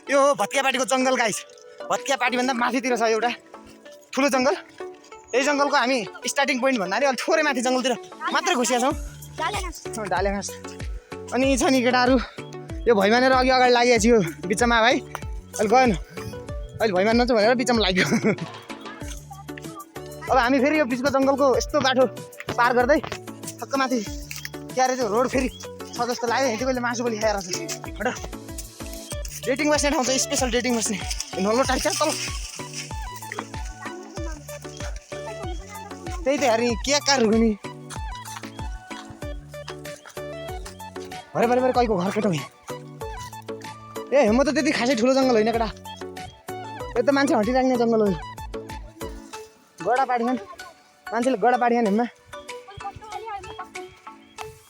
यो भत्कियापाटीको जङ्गल गाइस। भत्कियापाटीभन्दा माथितिर छ एउटा ठुलो जङ्गल। यही जङ्गलको हामी स्टार्टिङ पोइन्ट भन्दाखेरि अलि थोरै माथि जङ्गलतिर मात्रै घुसिया छौँ। डाले घाँस। अनि छ नि केटाहरू यो भैमानेर अघि अगाडि लागिएको छु बिचमा भाइ। अहिले गएन, अहिले भैमान नछु भनेर बिचमा लाग्यो। अब हामी फेरि यो बिचको जङ्गलको यस्तो बाटो पार गर्दै ठक्क माथि क्यारे त्यो रोड फेरि छ जस्तो लाग्यो। हिँड्दै कहिले मासु बोली खाएर छ हट। डेटिङ बस्ने ठाउँ चाहिँ स्पेसल डेटिङ बस्ने नल्लो टाइप छ तल। त्यही त हेर्ने के कार रुनी भरे भरे भरे कहीको घर केटो ए म त त्यति खासै ठुलो जङ्गल होइन केटा। यो त मान्छे हटिराख्ने जङ्गल हो। गडा पाडिखान मान्छेले गडा पाडिखान हेर्मा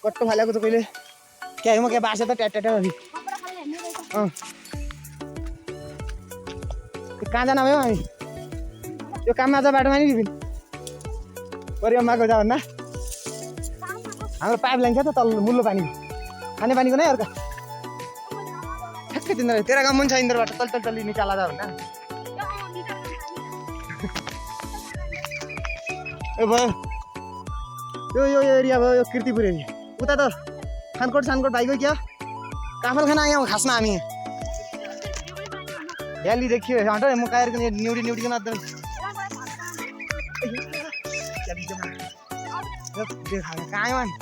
कट्टो फालेको त कहिले क्या हो म क्या बासे त ट्याट्याट्या कहाँ जान भयो हामी यो काममा छ बाटोमा नि बिपिन परियममाको जा भन्दा हाम्रो पाइप लाइन छ त तल मुल्लो पानीको खाने पानीको नै अर्का ठ्याक्कै तिनीहरू तेरा गाउँ पनि छ यिनीहरूबाट तल तल तल्ली निकाला जा भन्दा ए भयो यो एरिया भयो यो किर्तिपुर एरिया। उता त खानकोट भाइको क्या काफल खाना आयौँ खासमा हामी भ्याली देखियो हट म काएर न्युटिकन कहाँ आयो अनि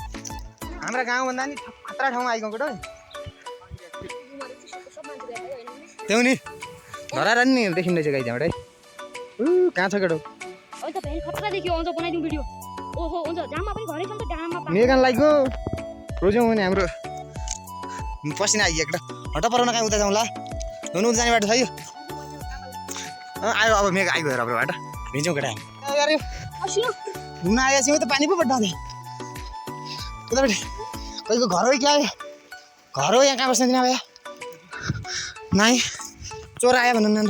हाम्रा गाउँभन्दा नि खतरा ठाउँमा आइगएको केटो त्यो नि धराएर नि देखिँदैछ गाई त्यहाँबाट है कहाँ छ केटो मेगान लाइको रोज्यौँ भने हाम्रो पसिना आइयो केटा हट पराउन कहाँ उता जाउँला हुनु जाने बाटो छ यो आयो अब मेगा आइगयो हाम्रो बाटो भिन्छौँ केटा घुम्न आएपछि त पानी पो बड्डा उतापट्टि कहिलेको घर हो क्या घर हो यहाँ कहाँ बस्ने दिन भए नाइ चोर आयो भन्नु न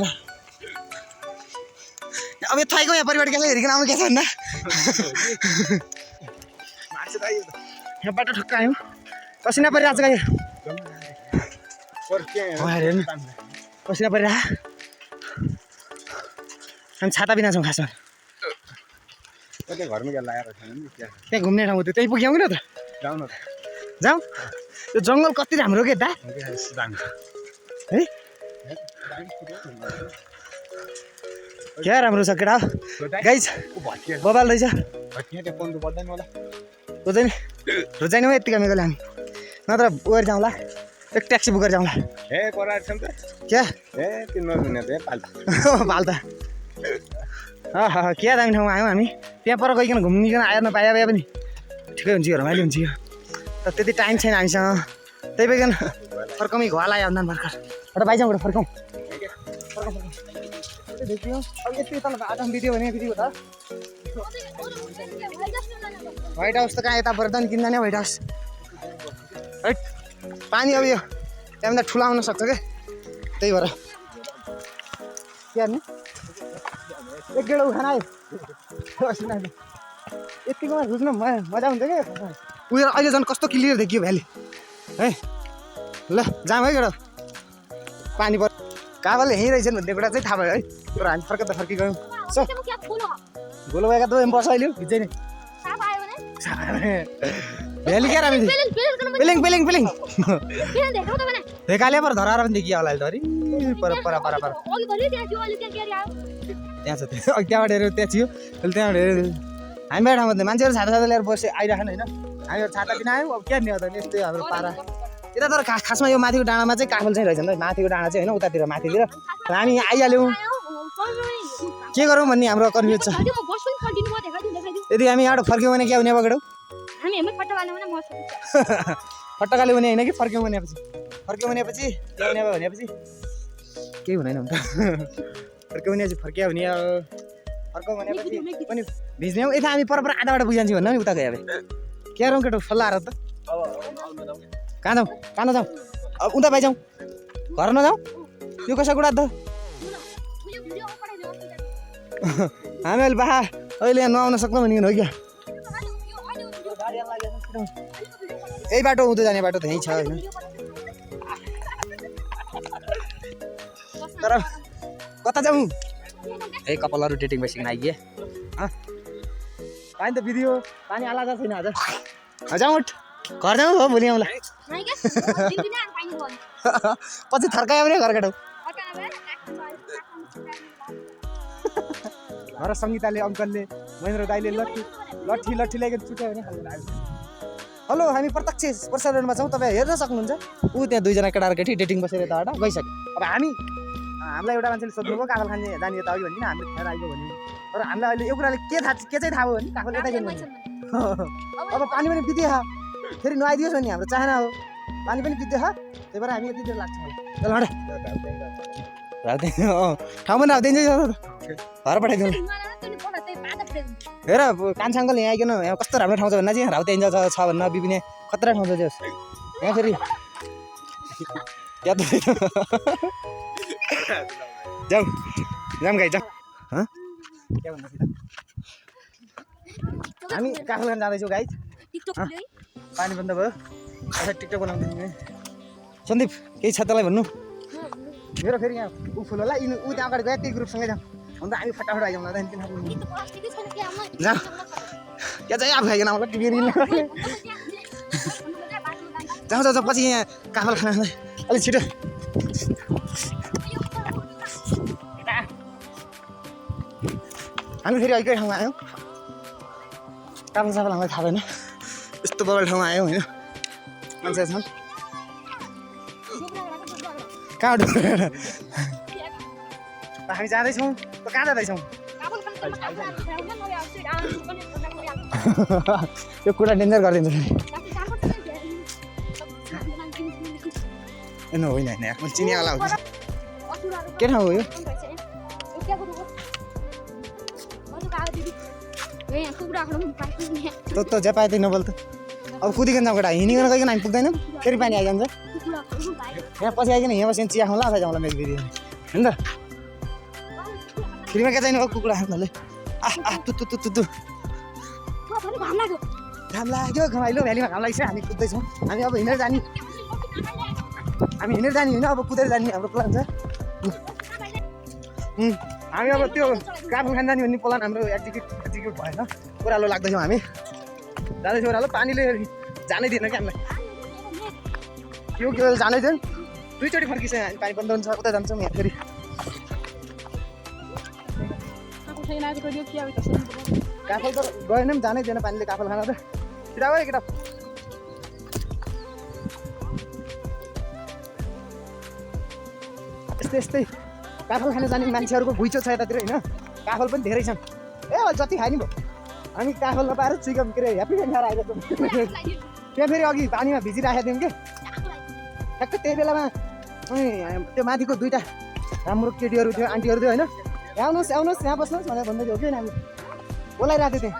अब यो थाइको यहाँ परिवार क्या हेरिकन आउनु क्या छ भन्दा यहाँ बाटो ठक्क आयौँ पसिना परिरहेको छ हेर्नु पसिना परिरहेको हामी छाता बिना छौँ खासमा त्यहाँ घुम्ने ठाउँ त्यो त्यहीँ पुग्यौँ कि न त जाउँ यो जङ्गल कति राम्रो के दा है क्या राम्रो छ केटा गाइस बबाल रहेछ रोजाइ नै यत्तिका मेगोले हामी नत्र उयो जाउँला एक ट्याक्सी बुकेर जाउँला क्या पाल्ता क्या दामी ठाउँमा आयौँ हामी त्यहाँ पर गइकन घुम्निकन आयो नपाए भए पनि ठिकै हुन्छ रमाइलो हुन्छ यो तर त्यति टाइम छैन हामीसँग त्यही भइकन फर्काउँ घर आयो अन्त भर्खर एउटा बाइजाउँबाट फर्काउँ देखियो अब यति तल बाटो बित्यो भने बित्यो त व्हाइट हाउस त कहाँ यता पर्दा नि किन्दा नि व्हाइट हाउस है पानी अब यो त्यहाँभन्दा ठुलो आउन सक्छ क्या त्यही भएर के हार्ने एक डेढ खाना आयो यतिकोमा घुस्नु मजा हुन्छ क्या उयो अहिले झन् कस्तो क्लियर देखियो भ्याली है ल जाउँ है केटा पानी पर काबलले यहीँ रहेछन् भन्ने कुरा चाहिँ थाहा भयो है तर हामी फर्केर फर्किगयौँ गोलो भएका त बस अहिले भिज्दै नै भ्याली क्या हामी पेलिङ पेलिङ पेलिङ भेकाले पर धराएर पनि देखियो होला अहिले त पर पर पर पर त्यहाँ छ त्यहाँबाट हेऱ्यो त्यहाँ थियो त्यहाँबाट हेऱ्यो हामीबाट ठाउँमा मान्छेहरू छाता छाता ल्याएर बसे आइराखेन होइन हामीहरू छाता किन आयौँ अब क्या नि त यस्तै हाम्रो पारा यता तर खासमा यो माथिको डाँडामा चाहिँ काफल चाहिँ रहेछ नि त माथिको डाँडा चाहिँ होइन उतातिर माथितिर हामी आइहाल्यौँ के गरौँ भन्ने हाम्रो कन्फ्युज छ यदि हामी यहाँबाट फर्क्यौँ भने क्या हुने अब केटो फट्टकाले हुने होइन कि फर्क्यौँ भनेपछि के हुने अब भनेपछि केही हुँदैन हुन्छ फर्क्यौँ भनेपछि फर्क्यो भने फर्कौँ भनेपछि पनि भिज्ने हौ यता हामी पर आधा बाटो बुझिजान्छौँ भन्नु नि उता गयो अब के गरौँ केटो सल्लाह त कहाँ जाउँ अब उता पाइजाउँ घर नजाउँ यो कसै कुरा त हामी अहिले बाहा अहिले यहाँ नआउन सक्छौँ भनिकन हो क्या यही बाटो उँधो जाने बाटो त यहीँ छ होइन तर कता जाउँ ए कपालहरु डेटिङ बसिकन आइए पानी त बिदियो पानी आला छ छैन आज जाउँ उठ घर जाउँ हो भोलि आउँला पछि थर्कायो भने घर काटौ घर सङ्गीताले अङ्कलले महेन्द्र दाइले लट्ठी ल्याइकन चुट्यायो भने हेलो हामी प्रत्यक्ष प्रसारणमा छौँ तपाईँ हेर्न सक्नुहुन्छ ऊ त्यहाँ दुईजना केटाहरू केटी डेटिङ बसेर यताबाट गइसक्यो अब हामीलाई एउटा मान्छेले सोध्नुभयो काफल खाने जाने यता अघि भनिदिन हामीले खेर आइगयो भन्यो तर हामीलाई अहिले यो कुराले के चाहिँ थाहा भयो भने काफल यतै जानु अब पानी पनि बित्यो फेरि नुहाइदियोस् भने हाम्रो चाहना हो पानी पनि बित्यो त्यही भएर हामी यति देर लाग्छ चल ठाउँमा नहाल्दिन्छ घर पठाइदिउँ हेर कान्छाङ्कल यहाँ आइकन यहाँ कस्तो राम्रो ठाउँ छ भन्न चाहिँ राउते एन्जल छ भन्न बिबिने खतरा ठाउँ छ त्यो यहाँ फेरि जाउँ गाई जाउँ हामी काफल खान जाँदैछौँ गाई पानी बन्द भयो टिकटक बनाउँदै सन्दीप केही छ तँलाई भन्नु मेरो फेरि यहाँ ऊ फुल होला ऊ त्यहाँ अगाडि गयो त्यही ग्रुपसँगै जाउँ अन्त हामी फटाफट आइजाउँ न जा क्या चाहिँ आफू खाइकन आउँला टिभी जाउँ पछि यहाँ काफल खाना अलिक छिटो हामी फेरि अर्कै ठाउँमा आयौँ काफल साफल हामीलाई थाहा भएन यस्तो बगल ठाउँमा आयौँ होइन मान्छे छन् कहाँ हामी जाँदैछौँ कहाँ जाँदैछौँ त्यो कुरा डेन्जर गरिदिन्छ होइन होइन आफ्नो चिनियावाला हो के ठाउँ हो यो त जे पाए त्यही नबोल त अब कुदिकन जाउँ केटा हिँडिकन गइकन हामी पुग्दैनौँ फेरि पानी आइजान्छ यहाँ पछि आइकन यहाँ बसेर चिया खाउँला आफै जाउँला मेघ फेरि होइन त फेरिमा क्या चाहिने अब कुकुरा खानुले तु घाम लाग्यो घमाइलो भ्यालीमा घाम लाग्छ हामी कुद्दैछौँ हामी अब हिँडेर जाने होइन अब कुदेर जाने हाम्रो प्लान छ हामी अब त्यो काफल खान जाने भन्ने प्लान हाम्रो एक्जिक्युट भएन ओह्रालो लाग्दैछौँ हामी जाँदैछौँ ओह्रालो पानीले जानै दिएन क्या हामीलाई यो के जानै थिएन दुईचोटि फर्किन्छ हामी पानी बन्द हुन्छ उता जान्छौँ यहाँ फेरि काफल त गएन पनि जानै थिएन पानीले काफल खान त छिटो गयो केटा यस्तै काफल खान जाने मान्छेहरूको घुइँचो छ यतातिर होइन काफल पनि धेरै छन् ए जति खायो नि भयो हामी काफल नपाएर चिकन के अरे ह्याप्पी खाएर आएको थियौँ त्यहाँ फेरि अघि पानीमा भिजिराखेको थियौँ कि ठ्याक्कै त्यही बेलामा त्यो माथिको दुईवटा राम्रो केटीहरू थियो आन्टीहरू थियो होइन आउनुहोस् यहाँ बस्नुहोस् भनेर भन्दै थियो कि हामी बोलाइरहेको थिएँ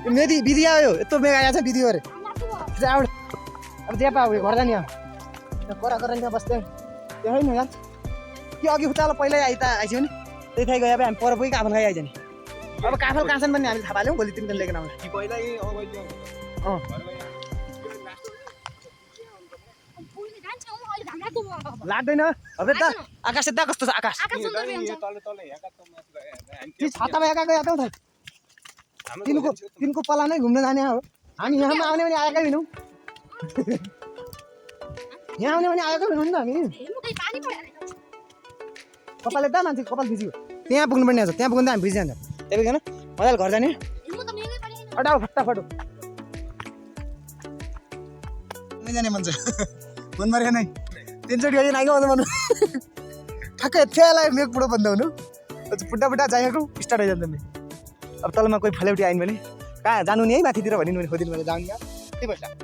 त्यो मेदी बिदी आयो यत्रो मेगा आएको छ बिदी अरे अब जे पायो घर जाने करा त्यहाँ बस्थ्यो त्यो होइन यार कि अघि उतालो पहिल्यै आइसक्यो नि त्यही थाहै गयो अब हामी पर पुगेको काफल खाइ आइज नि अब काफल कहाँ छन् भन्ने हामीले थाहा पाल्यौँ भोलि 3 दिन लिएर आउँला लाग्दैन अब त आकाश यता कस्तो छ आकाश छातामा एकाको थाहा तिनको पला नै घुम्न जाने हो हामी यहाँमा आउने भने आएकै होइनौँ यहाँ आउने भने आएकै होइनौँ नि त हामी कपाल यता मान्छे कपाल भिज्यो त्यहाँ पुग्नुपर्ने छ त्यहाँ पुग्नु त हामी भिजिहाल्छ त्यही भएर मजाले घर जाने अटाउ फटाफट जाने मन छ मन मारेको नै 3 चोटि गयो नाइको भन्नु ठ्याक्कै थेलाई मेघ पुरो बन्द हुनु फुट्टा जाएको स्टार्ट आइजान्छ नि अब तलमा कोही फलेउटी आइन भने कहाँ जानु नि है माथितिर भनिनु भने खोदिनु भने जाउने त्यही भइसक्यो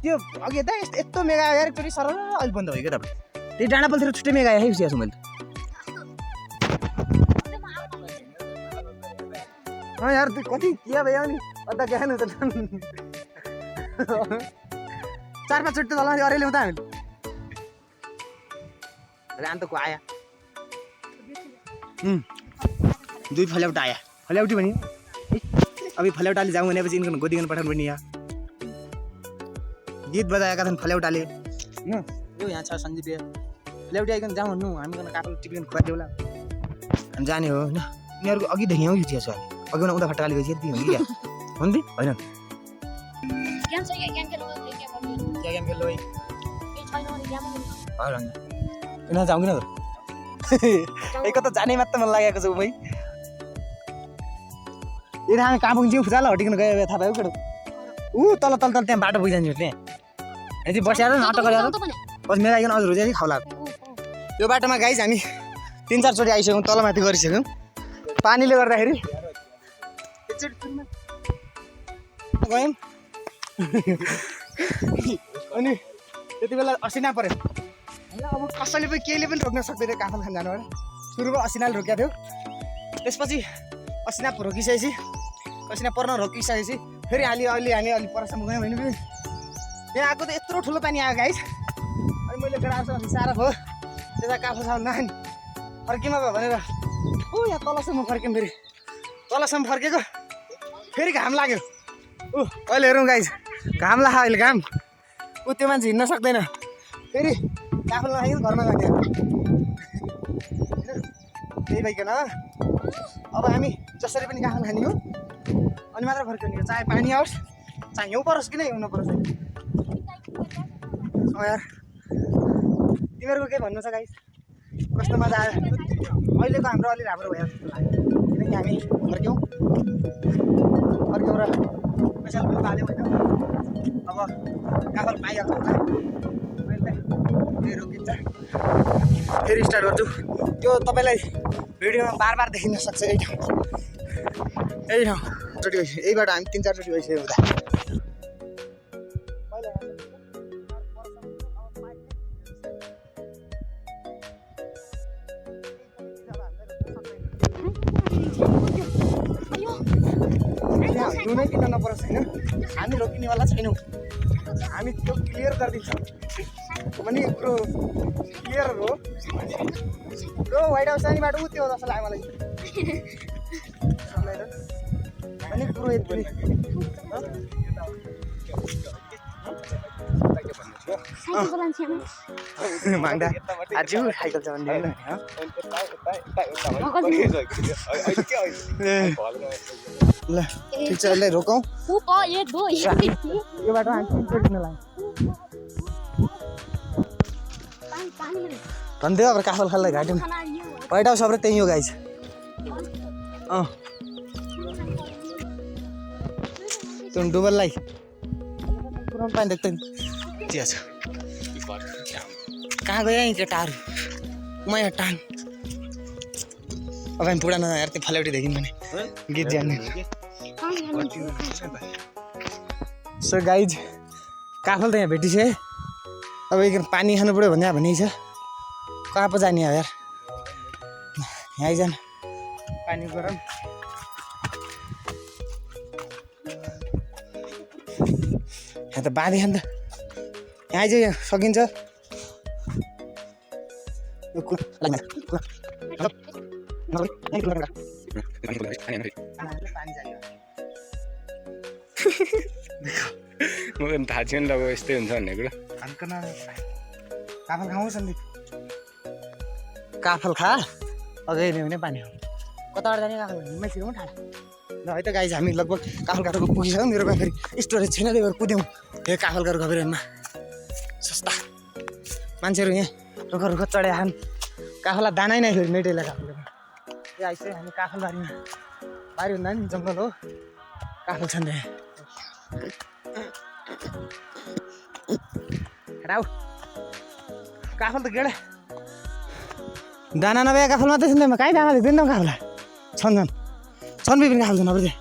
त्यो अघि यता यस्तो मेगा आयो एकचोटि सरल अहिले बन्द भयो क्या तपाईँ त्यही डाँडा पलतिर छुट्टै मेगा आयो बिर्सिएको छु मैले यार कति के भयो नि अन्त ज्ञान हुन्छ 4-5 चोटि तल अरे ल्याउँदा हामीले अन्तको आया दुई फल्याउटा आया फल्याउटी भने अब फल्याउटाले जाउँ भनेपछि यिनको गोदिकन पठाउनु पर्ने यहाँ गीत बजाएका छन् फल्याउटाले होइन यो यहाँ छ सञ्जीव ल्याउटी आइकन जाउँ भन्नु हामी गर्न काफल टिपिकन खुवाइदेऊ होला हामी जाने हो होइन यिनीहरूको अघिदेखि हो यो चिया छ अघि उता खट्टाले गएपछि यति हो कि हो नि होइन गेम खेल्नु है किन जाउँ किन एक त जाने मात्र मन लागेको छ भाइ यता हामी कहाँ पुग्छौँ फुचाल हटिकन गयो थाहा पायो केटो ऊ तल तल तल त्यहाँ बाटो पुगिजान्छु त्यहाँ यति बस्याएर नाटक गरेर पछि मेरो आइकन अझ रोजेर खाउला यो बाटोमा गाइस हामी 3-4 चोटि आइसक्यौँ तलमाथि गरिसक्यौँ पानीले गर्दाखेरि गयौँ अनि त्यति बेला असिना पऱ्यो अब कसैले पनि केहीले पनि रोक्न सक्दैन काफल खान जानुबाट सुरुमा असिनाले रोकेको थियो त्यसपछि असिना रोकिसकेपछि असिना पर्न रोकिसकेपछि फेरि अलि परसम्म गयौँ भने पनि यहाँ आएको त यत्रो ठुलो पानी आयो गाइस अनि मैले गराएको साह्रो भयो त्यता काफलसम्म नखाने फर्किमा भयो भनेर ऊ यहाँ तलसम्म फर्क्यौँ फेरि तलसम्म फर्केको फेरि घाम लाग्यो ऊ अहिले हेरौँ गाइस घाम लाग्यो अहिले घाम ऊ त्यो मान्छे हिँड्न सक्दैन फेरि काफल नखाइकन घरमा गयो त्यही भइकन अब हामी जसरी पनि काफल खाने हो अनि मात्र फर्क्यो नि चाहे पानी आओस् चाहे हिउँ परोस् कि नै हिउँ नपरोस् यार तिमीहरूको के भन्नु छ गाइस कस्तो मजा आयो अहिलेको हाम्रो अलि राम्रो भयो जस्तो लाग्यो किनकि हामी फर्क्यौँ र पैसा पनि पाल्यौँ होइन अब काफल पाइहाल्छ होला रोकिन्छ फेरि स्टार्ट गर्छु त्यो तपाईँलाई भिडियोमा बार देखिन सक्छ यही ठाउँ चोटि यहीबाट हामी 3-4 चोटि भइसक्यो हुँदा हिउँनै किन नपरोस् होइन हामी रोकिनेवाला छैनौँ हामी त्यो क्लियर गरिदिन्छौँ भने कुरो क्लियर हो ब्रो व्हाइट हाउस जानेबाट ऊ त्यो जस्तो लाग्यो मलाई अनि कुरो यति माग्दा आज साइकल चलाउने ल ठिक छ यसलाई रोकौँ यो बाटो हामी भन्दै अब काफल खाललाई घाट्यौँ व्हाइट हाउस अब त्यही हो गाइस त्यो डुबललाई पुरानो पानी देख्दैन चिया छ कहाँ गयो यहीँ केटाहरू म यहाँ टाङ अब हामी पुरानो यार त्यो फलेउटी देखिन् भने गीत जान्ने सो गाइज काफल त यहाँ भेटिसक्यो अब एकदिन पानी खानु पऱ्यो भने भनेको छ कहाँ पो जाने यार यहाँ आइजान पानी गरम यहाँ त बाँधी खान त यहाँ आइज यहाँ सकिन्छ म पनि थाहा छैन अब यस्तै हुन्छ भन्ने कुरो काफल खाऊ सन्दीप काफल खा अझै नै भने पानी कताबाट जाने काफल हिँड्मै छिरौँ ठाडा ल है त गाइज हामी लगभग काफल काठको पुगिसक्यौँ मेरोमा फेरि स्टोरेज छैन त्यही भएर कुद्यौँ यो काफल काठको घबेरमा सस्ता मान्छेहरू यहाँ रुख रुख चढे खान् काफललाई दानै नै फेरि मेटेला काफलको यो आइसक्यो हामी काफलबारीमा बारी हुँदा नि जङ्गल हो काफल छन् यहाँ हेराउ काफल त गेडा दाना नभए काफल मात्रै छन् त्यहाँ कहीँ दाना देख्दैन त काफला छन् बिपिन काफल छन् अब त्यहाँ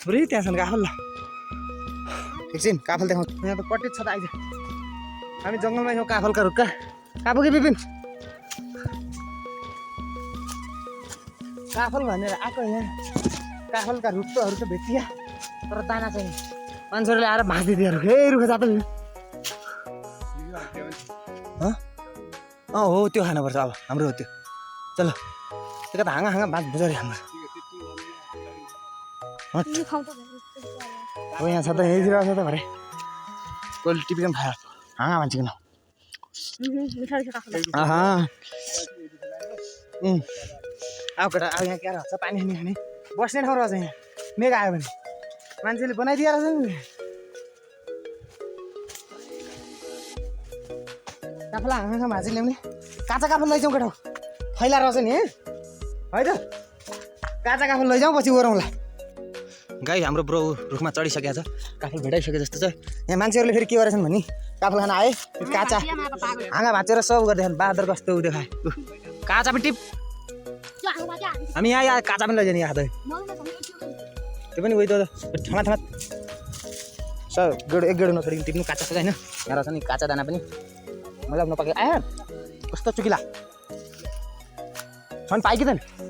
बुढी त्यहाँ छन् काफल ल एकछिन काफल देखाउँछ यहाँ त पट्टै छ त आइज हामी जङ्गलमा छौँ काफलका रुखका कापु कि बिपिन काफल भनेर आएको यहाँ काफलका रुखहरू त भेटिया तर दाना छैन मान्छेहरूले आएर भाँचिदियो रुख ए रुख जात हो त्यो खानुपर्छ अब हाम्रो हो त्यो चलो त्यो त हाँगा भाँच बुझारि हाम्रो हो यहाँ छ त यहीँतिर छ त भरे कहिले टिपिकन खायो हाँगा भन्छ किन अब केटा अब यहाँ क्या छ पानी खाने बस्ने ठाउँ रहेछ यहाँ मेघ आयो भने मान्छेले बनाइदिएर छ नि काफला हाँगा भाजी ल्याउने काँचा काफल लैजाउँ केटा फैला रहेछ नि है त काँचा काफल लैजाउँ पछि ओरौँला गाई हाम्रो ब्रो रुखमा चढिसकेको छ काफल भेटाइसके जस्तो छ यहाँ मान्छेहरूले फेरि के गरेछन् भने काफल खान आए काँचा हाँगा भाँचेर सब गर्दै बहादुर कस्तो उ देखाए काँचा पनि टिप हामी यहाँ काँचा पनि लैजाने यहाँ त्यो पनि उयो त ठमा ठमा सर गेडो एक गेडो नछोडिकन टिप्नु काँचा छ होइन यहाँ रहेछ नि काँचा दाना पनि मलाई नपाके आयो कस्तो चुकिला छन् पाइ कि त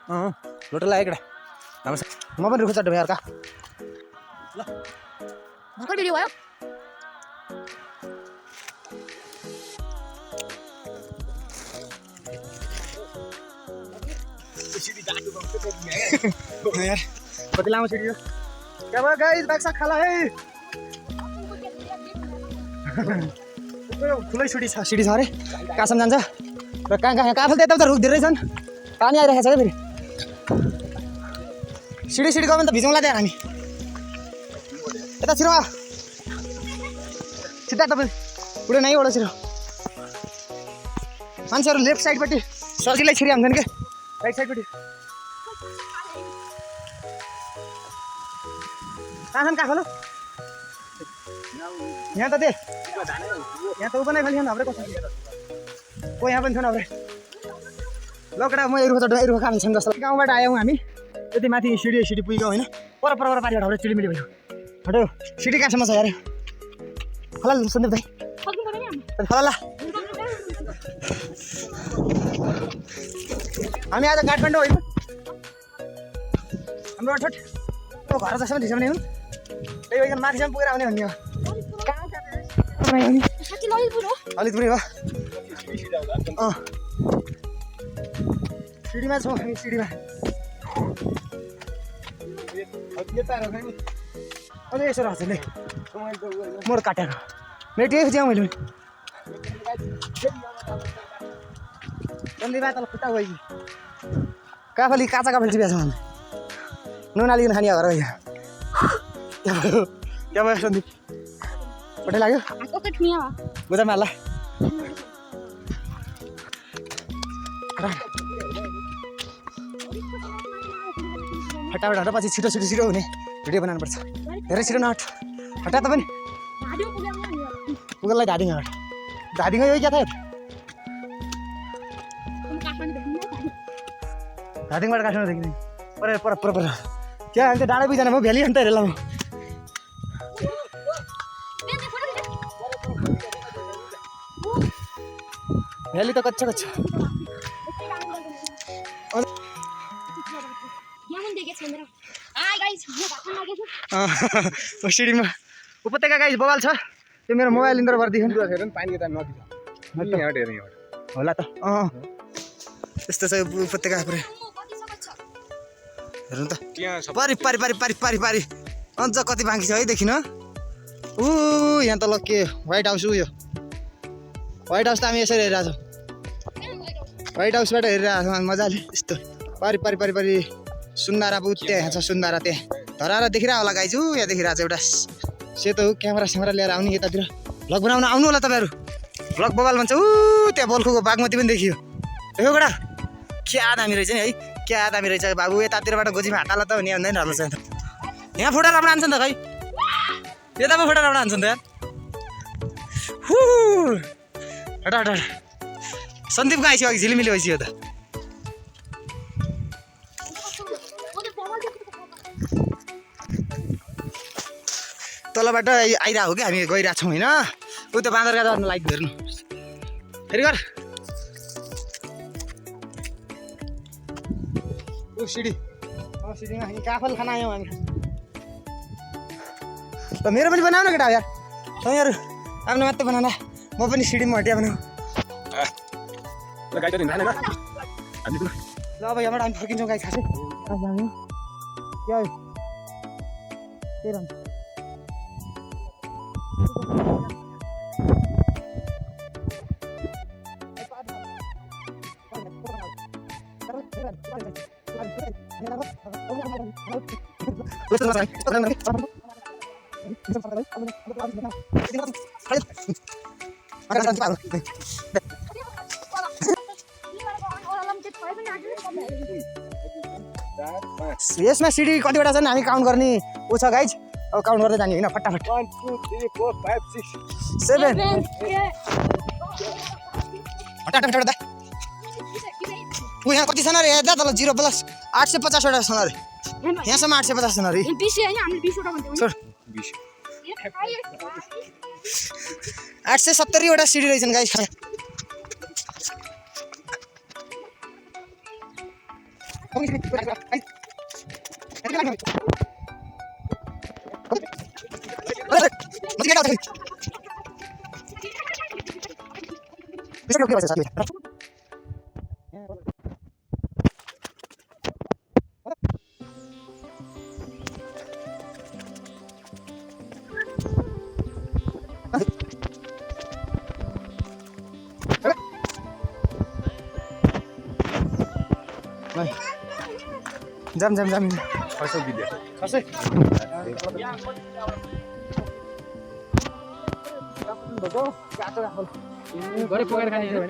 लोटो लाग्यो केटा राम्रो म पनि रुख चढ्नु अर्का ल भर्खर भिडियो भयो कति लामो सिडी हो क्या भयो गाइस बाइक खाला है ठुलै सिडी छ अरे कहाँसम्म जान्छ र कहाँ काफल त यता रुख धेरै छन् पानी आइरहेको छ क्या फेरि सिडी गयो भने त भिजौँला त्यहाँ हामी यता छिरो सिधा तपाईँ पुरै नै ओडो छिरो मान्छेहरू लेफ्ट साइडपट्टि सजिलै छिरी हाल्छन् क्या राइट साइडपट्टि कहाँ छन् काफल यहाँ त यहाँ त ऊ पनि खालि हाम्रै कसो को यहाँ पनि छैन हाम्रै लकडा म एरुख खाने छन् जस्तो गाउँबाट आयौँ हामी यति माथि सिडी पुगेको होइन पर पारिबाट हाम्रो चिलिमिली भयो हटो सिडी कहाँसम्म छ यार होला सन्दीप दाइ होला हामी आज काठमाडौँ होइन हाम्रो अठोट घर जसम्म ढिसो भने हुन् त्यही भएर माथिसम्म पुगेर आउने भन्ने हो ललितपुरै हो सिडीमा छौँ हामी सिडीमा अझै यसो रहेछ नि मोड काटेको मेटिएको चाहिँ मैले सन्धिमा तल खुट्टा गयो कि काफली काँचा काफल टिपेको छ भने नुन हालिकन खाने घर क्या भयो सन्दीप पट्टै लाग्यो बुझामा हाल्ला फटाफट हट पछि छिटो हुने भिडियो बनाउनु पर्छ धेरै छिटो नहट हटा त पनि पुगललाई धादिङ हट धादिङ यो क्या थियो धादिङबाट काठमाडौँ देखिने पर क्या अन्त डाँडै पुगिजाने म भ्याली अन्त हेरेला म भ्याली त कच्चा सिडीमा उपत्यका गाइस बवाल छ त्यो मेरो मोबाइल इन्टर गरिदियो पानी यता नदी होला त त्यस्तो छ उपत्यका पुरै हेर्नु त पारी अझ कति बाँकी छ है देखिन ऊ यहाँ त ल के व्हाइट हाउस उयो व्हाइट हाउस त हामी यसरी हेरिरहेको छौँ व्हाइट हाउसबाट हेरिरहेको छौँ मजाले यस्तो पारी सुन्दारा पो त्यहाँ छ सुन्दारा त्यहाँ धराएर देखिरहेको होला गाइजु यहाँ देखिरहेको छ एउटा सेतो क्यामेरा लिएर आउने यतातिर भ्लग बनाउन आउनु होला तपाईँहरू भ्लग बबाल भन्छ ऊ त्यहाँ बल्खुको बागमती पनि देखियो देख्यो केटा क्या दामी रहेछ नि है क्या दामी रहेछ बाबु यतातिरबाट गोजीमा हात हाल त भने भन्दैन राम्रो छ यहाँ फोटो राम्रो हान्छ नि त खै यता पो फोटो राम्रो हान्छ नि त यार हट सन्दीपको आइसक्यो अघि झिलिमिली भइसक्यो त तलबाट आइरहेको हो कि हामी गइरहेको छौँ होइन ऊ त्यो बाँदरका जानु लाइट हेर्नु फेरि गर ऊ सिडीमा काफल खाना आयौँ हामी त मेरो पनि बनाऊ न केटा यार तपाईँहरू आफ्नो मात्रै बनाउन म पनि सिडीमा हटिया बनाऊ ल अब यहाँबाट हामी फर्किन्छौँ गाई खासै क्या तेह्र यसमा सिडी कतिवटा छन् हामी काउन्ट गर्ने ऊ छ गाइज अब काउन्ट गर्दै जाने होइन फटाफट 1 2 3 4 5 6 7 फटाफट दा ऊ यहाँ कति छन् अरे हेर्दा तल 0 प्लस 850 वटा छन् अरे यहाँसम्म 850 छन् अरे 870 वटा सिडी रहेछन् गाइस जाम जाम जाम 600 भिडियो 600 गरे पकाएर खाने हो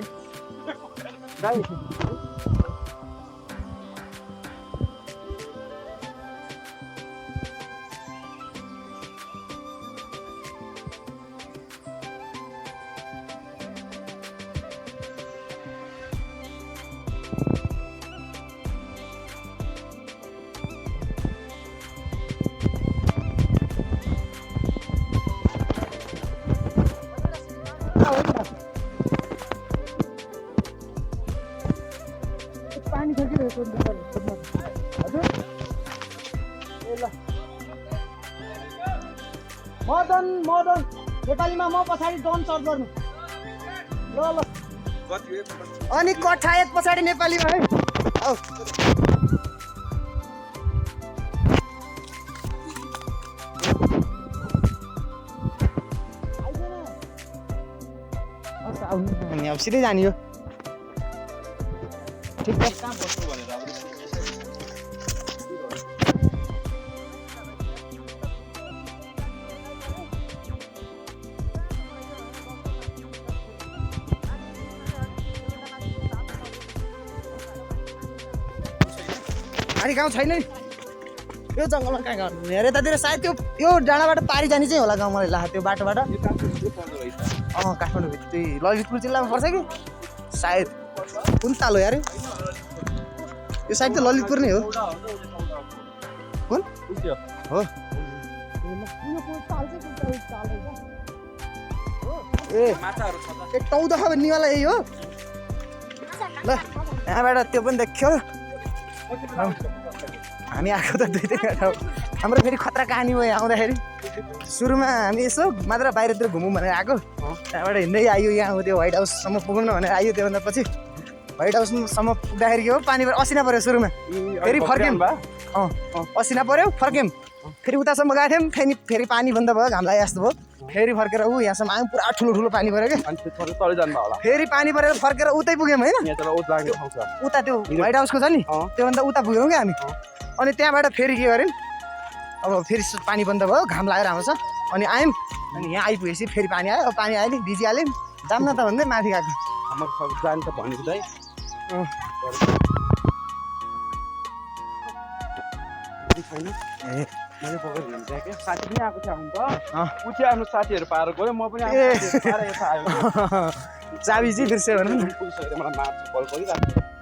पानी छकिरहेको हजुर मदन मदन नेपालीमा म पछाडि डन सर्च गर्नु ल ल अनि कठा एक पछाडि नेपालीमा है औ अनि अब सिधै जाने हो ठीक है कहाँ बस्नु भनेर अब गाडी गाउँ छैन नि यो जङ्गलमा कहाँ गाउँ हेरे यतातिर सायद त्यो यो डाँडाबाट पारी जाने चाहिँ होला गाउँ मलाई लाग्छ त्यो बाटोबाट काठमाडौँ भित्र ललितपुर जिल्लामा पर्छ कि सायद कुन ताल हो यार यो साइड त ललितपुर नै हो कुन हो ए टाउ त निवाला यही हो ल यहाँबाट त्यो पनि देख्यो हामी आएको त दुई तिन घन्टा हाम्रो फेरि खतरा कहानी भयो आउँदाखेरि सुरुमा हामी यसो मात्र बाहिरतिर घुमौँ भनेर आएको त्यहाँबाट हिँड्दै आयो यहाँ त्यो व्हाइट हाउससम्म पुगौँ न भनेर आयो त्योभन्दा पछि व्हाइट हाउससम्म पुग्दाखेरि के हो पानी असिना पऱ्यो सुरुमा फेरि फर्क्यौँ असिना पऱ्यो फर्क्यौँ फेरि उतासम्म गएको थियौँ फेरि पानी बन्द भयो घाम लागे जस्तो भयो फेरि फर्केर ऊ यहाँसम्म आयौँ पुरा ठुलो ठुलो पानी पऱ्यो क्या फेरि पानी परेर फर्केर उतै पुग्यौँ होइन उता त्यो व्हाइट हाउसको छ नि त्योभन्दा उता पुग्यौँ क्या हामी अनि त्यहाँबाट फेरि के गर्यौँ अब फेरि पानी बन्द भयो घाम लागेर आउँछ अनि आयौँ अनि यहाँ आइपुगेपछि फेरि पानी आयो अब पानी आयो भिजिहाल्यौँ जाम न त भन्दै माथि गएको जान त भनेको दाइ मैले पकाएर ल्याउँछ क्या साथी पनि आएको थियो अन्त ऊ चाहिँ आफ्नो साथीहरू पाएर गयो म पनि पाएर यता आयो चाबी चाहिँ बिर्स्यो भने पुगिसकेर मलाई मार्छ कल गरिरहेको